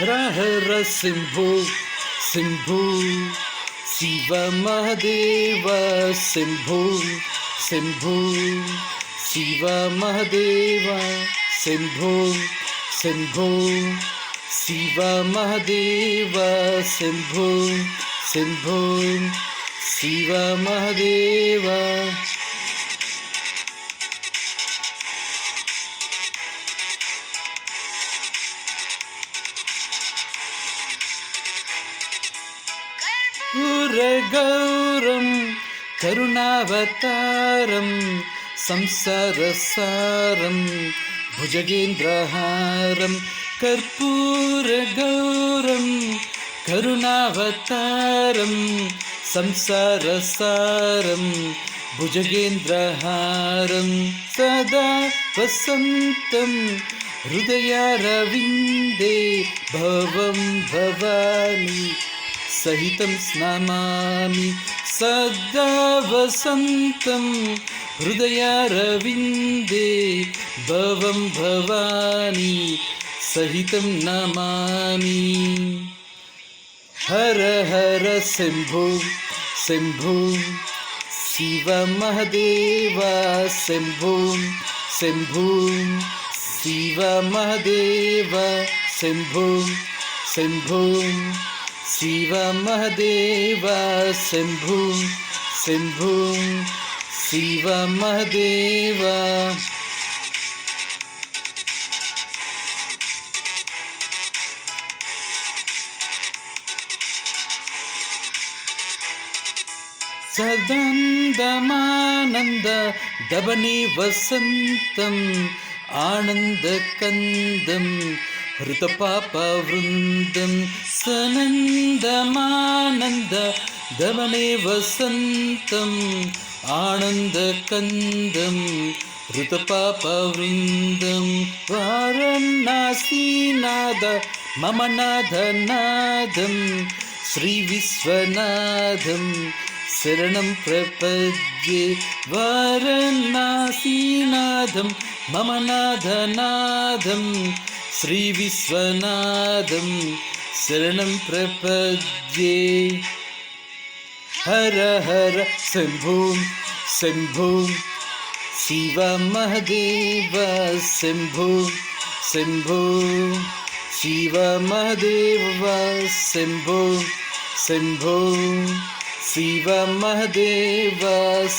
हर हर शम्भो शम्भो शिव महादेव शम्भो शम्भो शिव महादेव शम्भो शम्भो शिव महादेव शम्भो शम्भो शिव महादेव गौरं करुणावतारं संसारसारं भुजगेन्द्रहारं कर्पूरगौरं करुणावतारं संसारसारं भुजगेन्द्रहारं सदा वसन्तं हृदयारविन्दे भवं भवानी सहितं स्नमामि सदा वसन्तं हृदयारविन्दे भवं भवानी सहितं नमामि हर हर शम्भो शम्भो शिव महादेव शम्भो शम्भो शिव महादेव शम्भो शम्भो शिव महादेव शम्भो शम्भो शिव महादेव सदानन्दमानन्द दबने वसन्तम् आनन्दकन्दं हृतपापवृन्दं सनन्दमानन्द दमने वसन्तम् आनन्दकन्दं हृतपापवृन्दं वारणासीनाद मम नादनादं श्रीविश्वनाथं शरणं प्रपद्ये वारणासीनाथं मम नादनादं श्रीविश्वनाथं शरणं प्रपद्ये हर हर शम्भो शम्भो शिव महादेव शम्भो शम्भो शिव महादेव शम्भो शम्भो शिव महादेव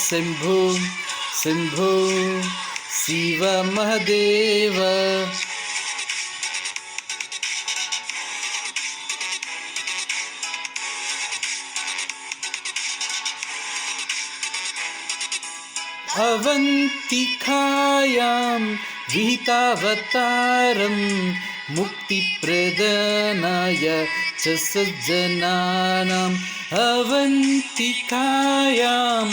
शम्भो शम्भो शिव महादेव अवन्तिकायां विहितावतारं मुक्तिप्रदानाय च सज्जनानाम् अवन्तिकायां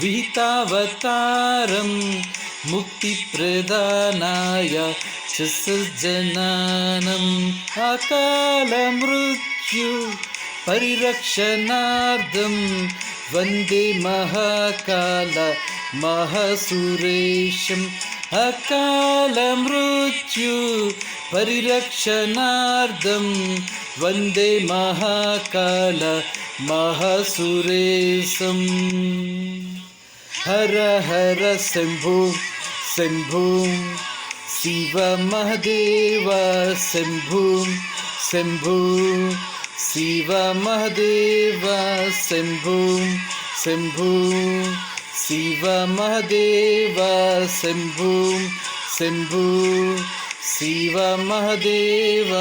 विहितावतारं मुक्तिप्रदानाय च सज्जनानाम् अकालमृत्यु परिरक्षणार्थं वन्दे महाकाल महासुरेशम् अकालमृत्यु परिरक्षणार्थं वन्दे महाकाल महासुरेशम् हर हर शम्भो शम्भो शिव महादेव शम्भो शम्भो शिव महादेव शम्भो शम्भो शिव महादेव शम्भो शम्भो शिव महादेव